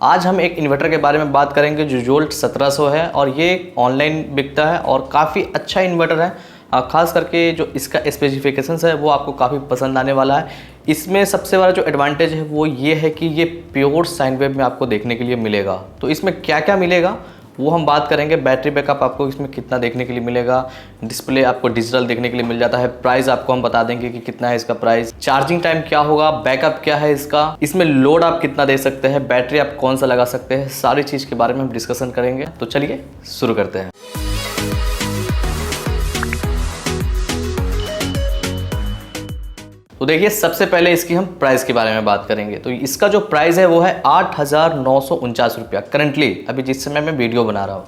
आज हम एक इन्वर्टर के बारे में बात करेंगे जो जोल्ट 1700 है और ये ऑनलाइन बिकता है और काफ़ी अच्छा इन्वर्टर है। खास करके जो इसका स्पेसिफिकेशंस है वो आपको काफ़ी पसंद आने वाला है। इसमें सबसे बड़ा जो एडवांटेज है वो ये है कि ये प्योर साइन वेव में आपको देखने के लिए मिलेगा। तो इसमें क्या क्या मिलेगा वो हम बात करेंगे। बैटरी बैकअप आपको इसमें कितना देखने के लिए मिलेगा, डिस्प्ले आपको डिजिटल देखने के लिए मिल जाता है, प्राइस आपको हम बता देंगे कि कितना है इसका प्राइस, चार्जिंग टाइम क्या होगा, बैकअप क्या है इसका, इसमें लोड आप कितना दे सकते हैं, बैटरी आप कौन सा लगा सकते हैं, सारी चीज़ के बारे में हम डिस्कशन करेंगे। तो चलिए शुरू करते हैं। तो देखिए सबसे पहले इसकी हम प्राइस के बारे में बात करेंगे। तो इसका जो प्राइस है वो है 8,949 रुपया करंटली, अभी जिस समय मैं वीडियो बना रहा हूँ।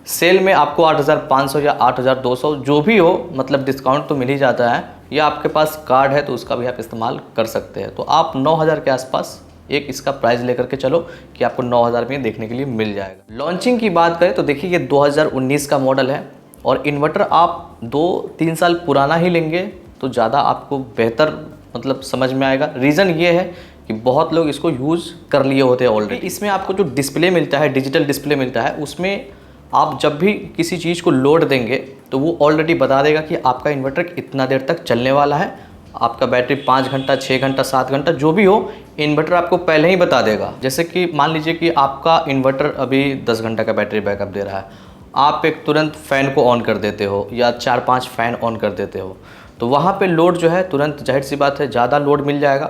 सेल में आपको 8,500 या 8,200 जो भी हो, मतलब डिस्काउंट तो मिल ही जाता है, या आपके पास कार्ड है तो उसका भी आप इस्तेमाल कर सकते हैं। तो आप 9,000 के आसपास एक इसका प्राइस लेकर के चलो कि आपको 9,000 में देखने के लिए मिल जाएगा। लॉन्चिंग की बात करें तो देखिए ये 2019 का मॉडल है और इन्वर्टर आप 2-3 साल पुराना ही लेंगे तो ज़्यादा आपको बेहतर मतलब समझ में आएगा। रीज़न ये है कि बहुत लोग इसको यूज़ कर लिए होते हैं ऑलरेडी। इसमें आपको जो डिस्प्ले मिलता है, डिजिटल डिस्प्ले मिलता है, उसमें आप जब भी किसी चीज़ को लोड देंगे तो वो ऑलरेडी बता देगा कि आपका इन्वर्टर इतना देर तक चलने वाला है। आपका बैटरी 5 घंटा, 6 घंटा, 7 घंटा जो भी हो, इन्वर्टर आपको पहले ही बता देगा। जैसे कि मान लीजिए कि आपका इन्वर्टर अभी 10 घंटा का बैटरी बैकअप दे रहा है, आप एक तुरंत फ़ैन को ऑन कर देते हो या 4-5 फ़ैन ऑन कर देते हो, तो वहाँ पे लोड जो है तुरंत, जाहिर सी बात है, ज़्यादा लोड मिल जाएगा।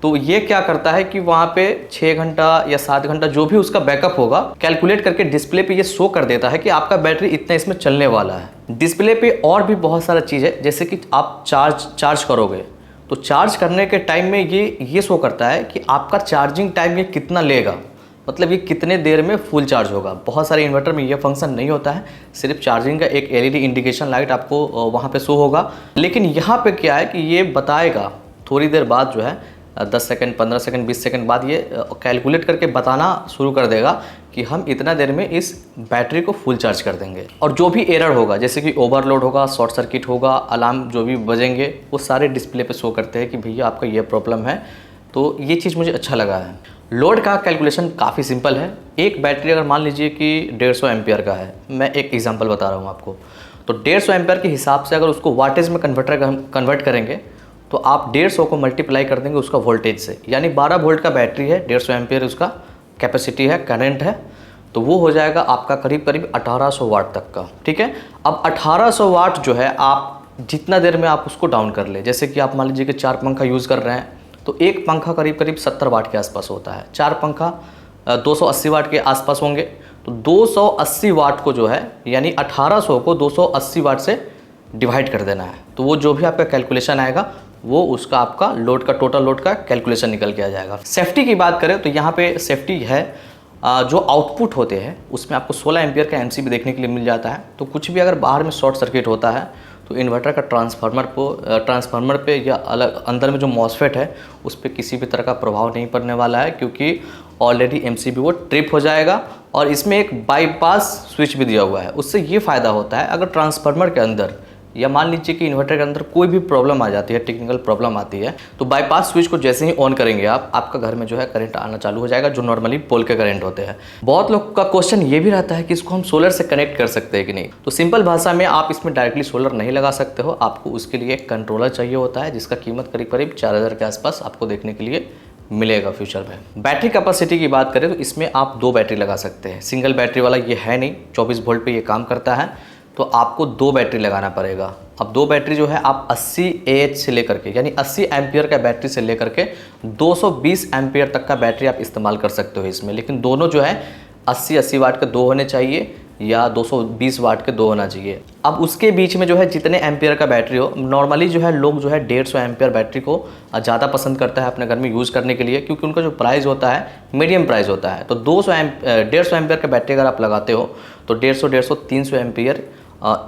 तो ये क्या करता है कि वहाँ पे 6 घंटा या 7 घंटा जो भी उसका बैकअप होगा, कैलकुलेट करके डिस्प्ले पे ये शो कर देता है कि आपका बैटरी इतना इसमें चलने वाला है। डिस्प्ले पे और भी बहुत सारा चीज़ है, जैसे कि आप चार्ज करोगे तो चार्ज करने के टाइम में ये शो करता है कि आपका चार्जिंग टाइम ये कितना लेगा, मतलब ये कितने देर में फुल चार्ज होगा। बहुत सारे इन्वर्टर में ये फंक्शन नहीं होता है, सिर्फ चार्जिंग का एक एलईडी इंडिकेशन लाइट आपको वहाँ पे शो होगा। लेकिन यहाँ पे क्या है कि ये बताएगा थोड़ी देर बाद, जो है 10 सेकंड, 15 सेकंड, 20 सेकंड बाद ये कैलकुलेट करके बताना शुरू कर देगा कि हम इतना देर में इस बैटरी को फुल चार्ज कर देंगे। और जो भी एरर होगा, जैसे कि ओवरलोड होगा, शॉर्ट सर्किट होगा, अलार्म जो भी बजेंगे, वो सारे डिस्प्ले पे शो करते हैं कि भैया आपका ये प्रॉब्लम है। तो ये चीज़ मुझे अच्छा लगा है। लोड का कैलकुलेशन काफ़ी सिंपल है। एक बैटरी अगर मान लीजिए कि 150 एम्पियर का है, मैं एक एग्जांपल बता रहा हूँ आपको, तो 150 एम्पियर के हिसाब से अगर उसको वाटेज में कन्वर्ट करेंगे तो आप 150 को मल्टीप्लाई कर देंगे उसका वोल्टेज से, यानी 12 वोल्ट का बैटरी है, 150 एम्पियर उसका कैपेसिटी है, करंट है, तो वो हो जाएगा आपका करीब करीब 1800 वाट तक का। ठीक है, अब 1800 वाट जो है आप जितना देर में आप उसको डाउन कर ले, जैसे कि आप मान लीजिए कि 4 पंखा यूज़ कर रहे हैं तो एक पंखा करीब करीब 70 वाट के आसपास होता है, 4 पंखा 280 वाट के आसपास होंगे। तो 280 वाट को जो है, यानी 1800 को 280 वाट से डिवाइड कर देना है, तो वो जो भी आपका कैलकुलेशन आएगा वो उसका आपका लोड का, टोटल लोड का कैलकुलेशन निकल के आ जाएगा। सेफ्टी की बात करें तो यहाँ पे सेफ्टी है, जो आउटपुट होते हैं उसमें आपको 16 एम्पियर का एमसीबी देखने के लिए मिल जाता है। तो कुछ भी अगर बाहर में शॉर्ट सर्किट होता है तो इन्वर्टर का ट्रांसफार्मर पे या अलग अंदर में जो मॉसफेट है उस पर किसी भी तरह का प्रभाव नहीं पड़ने वाला है, क्योंकि ऑलरेडी एमसीबी वो ट्रिप हो जाएगा। और इसमें एक बाईपास स्विच भी दिया हुआ है, उससे ये फ़ायदा होता है अगर ट्रांसफार्मर के अंदर या मान लीजिए कि इन्वर्टर के अंदर कोई भी प्रॉब्लम आ जाती है, टेक्निकल प्रॉब्लम आती है, तो बाईपास स्विच को जैसे ही ऑन करेंगे आपका घर में जो है करंट आना चालू हो जाएगा, जो नॉर्मली पोल के करंट होते हैं। बहुत लोग का क्वेश्चन ये भी रहता है कि इसको हम सोलर से कनेक्ट कर सकते हैं कि नहीं। तो सिंपल भाषा में आप इसमें डायरेक्टली सोलर नहीं लगा सकते हो, आपको उसके लिए एक कंट्रोलर चाहिए होता है जिसका कीमत करीब करीब 4,000 के आसपास आपको देखने के लिए मिलेगा फ्यूचर में। बैटरी कैपेसिटी की बात करें तो इसमें आप 2 बैटरी लगा सकते हैं। सिंगल बैटरी वाला ये है नहीं, 24 वोल्ट पे ये काम करता है, तो आपको 2 बैटरी लगाना पड़ेगा। अब 2 बैटरी जो है आप 80 AH से लेकर के, यानी 80 एम्पियर का बैटरी से लेकर के 220 एम्पियर तक का बैटरी आप इस्तेमाल कर सकते हो इसमें। लेकिन दोनों जो है 80-80 वाट के 2 होने चाहिए या 220 वाट के 2 होना चाहिए। अब उसके बीच में जो है जितने एम्पियर का बैटरी हो, नॉर्मली जो है लोग जो है 150 एम्पियर बैटरी को ज़्यादा पसंद करता है अपने घर में यूज़ करने के लिए, क्योंकि उनका जो प्राइस होता है मीडियम प्राइस होता है। तो 150 एम्पियर का बैटरी अगर आप लगाते हो तो 150, 300 एम्पियर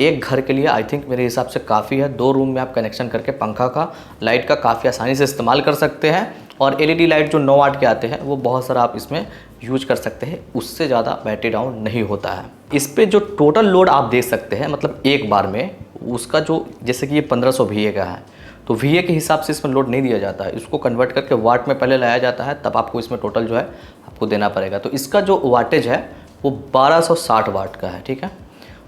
एक घर के लिए आई थिंक मेरे हिसाब से काफ़ी है। 2 रूम में आप कनेक्शन करके पंखा का, लाइट का काफ़ी आसानी से इस्तेमाल कर सकते हैं। और एलईडी लाइट जो 9 वाट के आते हैं वो बहुत सारा आप इसमें यूज कर सकते हैं, उससे ज़्यादा बैटरी डाउन नहीं होता है। इस पे जो टोटल लोड आप देख सकते हैं, मतलब एक बार में उसका जो, जैसे कि ये 1500 VA का है, तो VA के हिसाब से इसमें लोड नहीं दिया जाता है, इसको कन्वर्ट करके वाट में पहले लाया जाता है, तब आपको इसमें टोटल जो है आपको देना पड़ेगा। तो इसका जो वाटेज है वो 1260 वाट का है, ठीक है।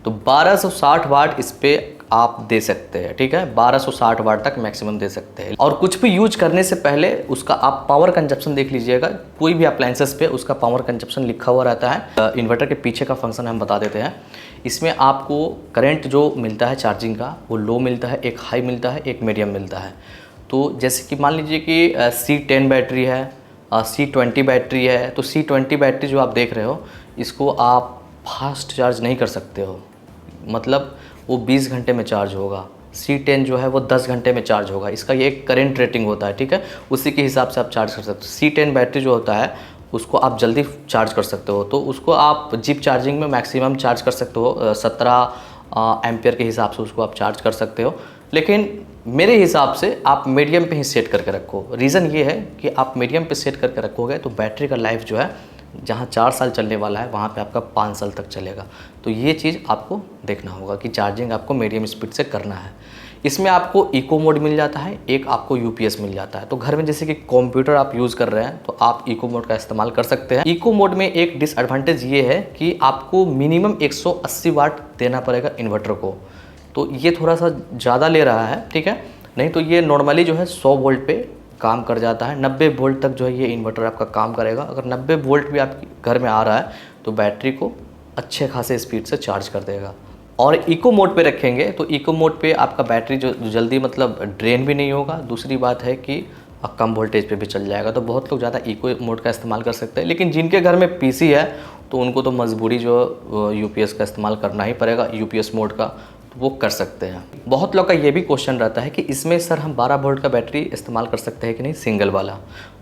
तो 1260 वाट इस पर आप दे सकते हैं, ठीक है। 1260 वाट तक मैक्सिमम दे सकते हैं। और कुछ भी यूज करने से पहले उसका आप पावर कंजप्शन देख लीजिएगा। कोई भी अप्लायंसेस पे उसका पावर कंजप्शन लिखा हुआ रहता है। इन्वर्टर के पीछे का फंक्शन हम बता देते हैं। इसमें आपको करंट जो मिलता है चार्जिंग का वो लो मिलता है, एक हाई मिलता है, एक मीडियम मिलता है। तो जैसे कि मान लीजिए कि C10 बैटरी है, C20 बैटरी है। तो C20 बैटरी जो आप देख रहे हो इसको आप फास्ट चार्ज नहीं कर सकते हो, मतलब वो 20 घंटे में चार्ज होगा। C10 जो है वो 10 घंटे में चार्ज होगा। इसका ये एक करंट रेटिंग होता है, ठीक है, उसी के हिसाब से आप चार्ज कर सकते हो। C10 बैटरी जो होता है उसको आप जल्दी चार्ज कर सकते हो, तो उसको आप जिप चार्जिंग में मैक्सिमम चार्ज कर सकते हो। 17 एम्पियर के हिसाब से उसको आप चार्ज कर सकते हो। लेकिन मेरे हिसाब से आप मीडियम पे ही सेट करके रखो। रीज़न ये है कि आप मीडियम पे सेट करके रखोगे तो बैटरी का लाइफ जो है जहाँ 4 साल चलने वाला है वहाँ पे आपका 5 साल तक चलेगा। तो ये चीज़ आपको देखना होगा कि चार्जिंग आपको मीडियम स्पीड से करना है। इसमें आपको इको मोड मिल जाता है, एक आपको UPS मिल जाता है। तो घर में जैसे कि कंप्यूटर आप यूज़ कर रहे हैं तो आप इको मोड का इस्तेमाल कर सकते हैं। इको मोड में एक डिसएडवांटेज ये है कि आपको मिनिमम 180 वाट देना पड़ेगा इन्वर्टर को, तो ये थोड़ा सा ज़्यादा ले रहा है, ठीक है। नहीं तो ये नॉर्मली जो है 100 वोल्ट पे काम कर जाता है। 90 वोल्ट तक जो है ये इन्वर्टर आपका काम करेगा। अगर 90 वोल्ट भी आपके घर में आ रहा है तो बैटरी को अच्छे खासे स्पीड से चार्ज कर देगा। और इको मोड पे रखेंगे तो इको मोड पे आपका बैटरी जो जल्दी मतलब ड्रेन भी नहीं होगा। दूसरी बात है कि कम वोल्टेज पे भी चल जाएगा। तो बहुत लोग ज़्यादा इको मोड का इस्तेमाल कर सकते हैं, लेकिन जिनके घर में PC है तो उनको तो मजबूरी जो UPS का इस्तेमाल करना ही पड़ेगा, UPS मोड का, तो वो कर सकते हैं। बहुत लोग का ये भी क्वेश्चन रहता है कि इसमें सर हम 12 वोल्ट का बैटरी इस्तेमाल कर सकते हैं कि नहीं, सिंगल वाला।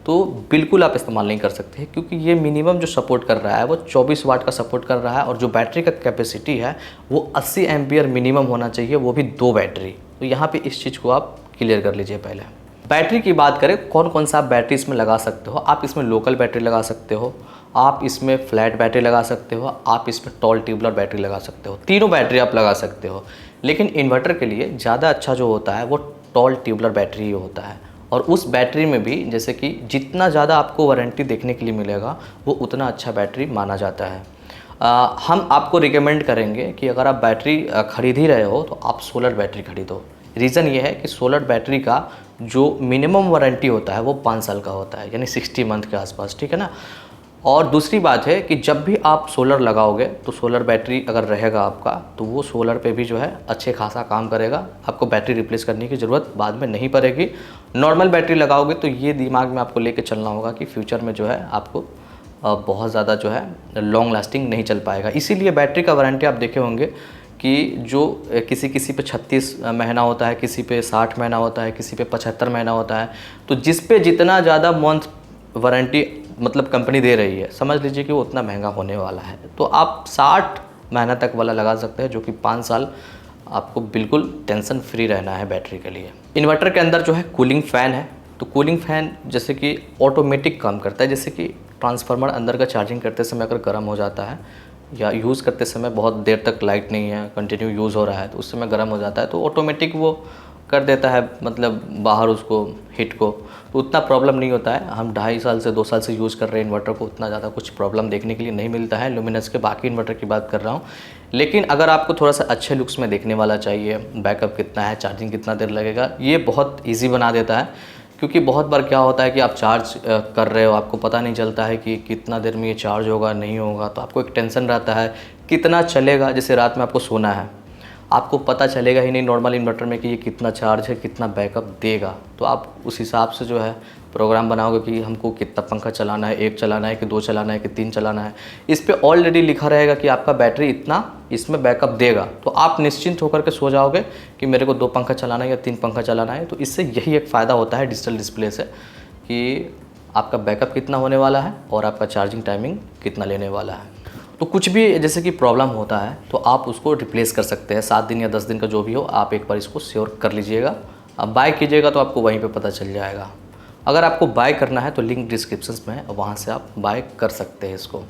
तो बिल्कुल आप इस्तेमाल नहीं कर सकते हैं, क्योंकि ये मिनिमम जो सपोर्ट कर रहा है वो 24 वाट का सपोर्ट कर रहा है। और जो बैटरी का कैपेसिटी है वो 80 एम्पियर मिनिमम होना चाहिए, वो भी 2 बैटरी। तो यहाँ पे इस चीज़ को आप क्लियर कर लीजिए। पहले बैटरी की बात करें, कौन कौन सा बैटरी इसमें लगा सकते हो। आप इसमें लोकल बैटरी लगा सकते हो, आप इसमें फ्लैट बैटरी लगा सकते हो, आप इसमें टॉल ट्यूबलर बैटरी लगा सकते हो। तीनों बैटरी आप लगा सकते हो। लेकिन इन्वर्टर के लिए ज़्यादा अच्छा जो होता है वो टॉल ट्यूबलर बैटरी ही होता है। और उस बैटरी में भी जैसे कि जितना ज़्यादा आपको वारंटी देखने के लिए मिलेगा वो उतना अच्छा बैटरी माना जाता है। हम आपको रिकमेंड करेंगे कि अगर आप बैटरी खरीद ही रहे हो तो आप सोलर बैटरी खरीदो। रीज़न ये है कि सोलर बैटरी का जो मिनिमम वारंटी होता है वो 5 साल का होता है, यानी 60 मंथ के आसपास, ठीक है ना। और दूसरी बात है कि जब भी आप सोलर लगाओगे तो सोलर बैटरी अगर रहेगा आपका तो वो सोलर पे भी जो है अच्छे खासा काम करेगा। आपको बैटरी रिप्लेस करने की ज़रूरत बाद में नहीं पड़ेगी। नॉर्मल बैटरी लगाओगे तो ये दिमाग में आपको लेके चलना होगा कि फ्यूचर में जो है आपको बहुत ज़्यादा जो है लॉन्ग लास्टिंग नहीं चल पाएगा। इसीलिए बैटरी का वारंटी आप देखे होंगे कि जो किसी पे 36 महीना होता है, किसी पे 60 महीना होता है, किसी पे 75 महीना होता है। तो जिस पे जितना ज़्यादा मंथ वारंटी मतलब कंपनी दे रही है, समझ लीजिए कि वो उतना महंगा होने वाला है। तो आप 60 महीना तक वाला लगा सकते हैं, जो कि 5 साल आपको बिल्कुल टेंशन फ्री रहना है बैटरी के लिए। इन्वर्टर के अंदर जो है कूलिंग फ़ैन है। तो कूलिंग फ़ैन जैसे कि ऑटोमेटिक काम करता है। जैसे कि ट्रांसफार्मर अंदर का चार्जिंग करते समय अगर गर्म हो जाता है या यूज़ करते समय बहुत देर तक लाइट नहीं है, कंटिन्यू यूज़ हो रहा है, तो उस समय गर्म हो जाता है, तो ऑटोमेटिक वो कर देता है मतलब बाहर उसको हीट को, तो उतना प्रॉब्लम नहीं होता है। हम 2.5 साल से 2 साल से यूज़ कर रहे हैं इन्वर्टर को, उतना ज़्यादा कुछ प्रॉब्लम देखने के लिए नहीं मिलता है। लुमिनस के बाकी इन्वर्टर की बात कर रहा हूँ। लेकिन अगर आपको थोड़ा सा अच्छे लुक्स में देखने वाला चाहिए, बैकअप कितना है, चार्जिंग कितना देर लगेगा, ये बहुत ईजी बना देता है। क्योंकि बहुत बार क्या होता है कि आप चार्ज कर रहे हो, आपको पता नहीं चलता है कि कितना देर में ये चार्ज होगा नहीं होगा, तो आपको एक टेंशन रहता है कितना चलेगा। जैसे रात में आपको सोना है, आपको पता चलेगा ही नहीं नॉर्मल इन्वर्टर में कि ये कितना चार्ज है, कितना बैकअप देगा। तो आप उस हिसाब से जो है प्रोग्राम बनाओगे कि हमको कितना पंखा चलाना है, 1 चलाना है कि 2 चलाना है कि 3 चलाना है। इस पे ऑलरेडी लिखा रहेगा कि आपका बैटरी इतना इसमें बैकअप देगा, तो आप निश्चिंत होकर के सो जाओगे कि मेरे को 2 पंखा चलाना है या 3 पंखा चलाना है। तो इससे यही एक फ़ायदा होता है डिजिटल डिस्प्ले से कि आपका बैकअप कितना होने वाला है और आपका चार्जिंग टाइमिंग कितना लेने वाला है। तो कुछ भी जैसे कि प्रॉब्लम होता है तो आप उसको रिप्लेस कर सकते हैं। 7 दिन या 10 दिन का जो भी हो, आप एक बार इसको श्योर कर लीजिएगा। अब बाय कीजिएगा तो आपको वहीं पे पता चल जाएगा। अगर आपको बाय करना है तो लिंक डिस्क्रिप्शन में है, वहाँ से आप बाय कर सकते हैं इसको।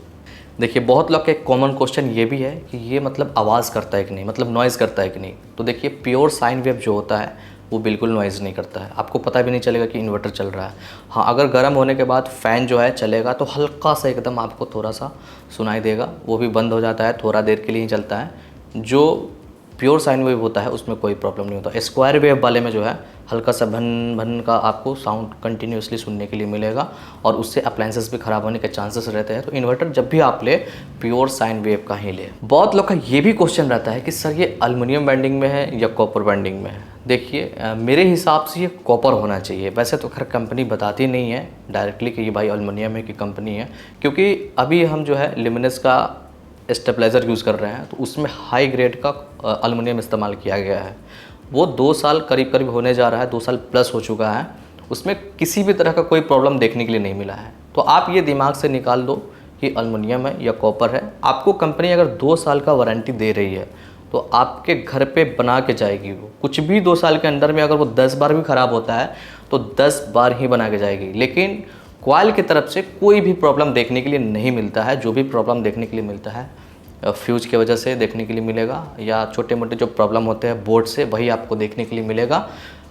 देखिए बहुत लोग का एक कॉमन क्वेश्चन ये भी है कि ये मतलब आवाज़ करता है कि नहीं, मतलब नॉइज़ करता है कि नहीं। तो देखिए प्योर साइन वेव जो होता है वो बिल्कुल नॉइज़ नहीं करता है, आपको पता भी नहीं चलेगा कि इन्वर्टर चल रहा है। हाँ, अगर गर्म होने के बाद फ़ैन जो है चलेगा तो हल्का सा एकदम आपको थोड़ा सा सुनाई देगा, वो भी बंद हो जाता है, थोड़ा देर के लिए ही चलता है। जो प्योर साइन वेव होता है उसमें कोई प्रॉब्लम नहीं होता। स्क्वायर वेव वाले में जो है हल्का सा भन भन का आपको साउंड कंटिन्यूसली सुनने के लिए मिलेगा और उससे अप्लायंसेस भी ख़राब होने के चांसेस रहते हैं। तो इन्वर्टर जब भी आप ले प्योर साइन वेव का ही ले। बहुत लोग का ये भी क्वेश्चन रहता है कि सर ये एल्युमिनियम बैंडिंग में है या कॉपर बैंडिंग में है। देखिए मेरे हिसाब से ये कॉपर होना चाहिए। वैसे तो खैर कंपनी बताती नहीं है डायरेक्टली कि ये भाई एल्युमिनियम है कि कंपनी है, क्योंकि अभी हम जो है लिमिनस का स्टेबलाइज़र यूज़ कर रहे हैं तो उसमें हाई ग्रेड का एल्युमिनियम इस्तेमाल किया गया है। वो 2 साल करीब करीब होने जा रहा है, 2 साल प्लस हो चुका है, उसमें किसी भी तरह का कोई प्रॉब्लम देखने के लिए नहीं मिला है। तो आप ये दिमाग से निकाल दो कि एल्युमिनियम है या कॉपर है। आपको कंपनी अगर 2 साल का वारंटी दे रही है तो आपके घर पे बना के जाएगी। वो कुछ भी 2 साल के अंदर में अगर वो 10 बार भी ख़राब होता है तो 10 बार ही बना के जाएगी। लेकिन कॉइल की तरफ से कोई भी प्रॉब्लम देखने के लिए नहीं मिलता है। जो भी प्रॉब्लम देखने के लिए मिलता है फ्यूज की वजह से देखने के लिए मिलेगा, या छोटे मोटे जो प्रॉब्लम होते हैं बोर्ड से वही आपको देखने के लिए मिलेगा।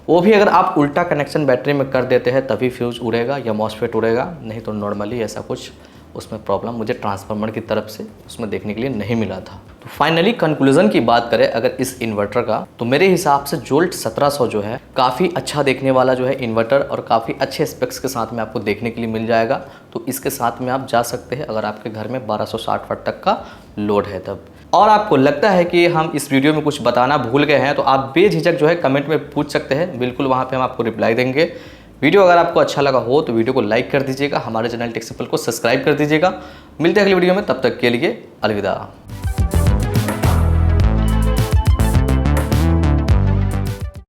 वो भी अगर आप उल्टा कनेक्शन बैटरी में कर देते हैं तभी फ्यूज उड़ेगा या मॉसफेट उड़ेगा, नहीं तो नॉर्मली ऐसा कुछ उसमें प्रॉब्लम मुझे ट्रांसफार्मर की तरफ से उसमें देखने के लिए नहीं मिला था। तो फाइनली कंक्लूजन की बात करें अगर इस इन्वर्टर का, तो मेरे हिसाब से जोल्ट 1700 जो है काफ़ी अच्छा देखने वाला जो है इन्वर्टर और काफ़ी अच्छे स्पेक्स के साथ में आपको देखने के लिए मिल जाएगा। तो इसके साथ में आप जा सकते हैं अगर आपके घर में 1260 वाट तक का लोड है तब। और आपको लगता है कि हम इस वीडियो में कुछ बताना भूल गए हैं तो आप बेझिझक जो है कमेंट में पूछ सकते हैं, बिल्कुल वहाँ पे हम आपको रिप्लाई देंगे। वीडियो अगर आपको अच्छा लगा हो तो वीडियो को लाइक कर दीजिएगा, हमारे चैनल टेक सिंपल को सब्सक्राइब कर दीजिएगा। मिलते हैं अगली वीडियो में, तब तक के लिए अलविदा।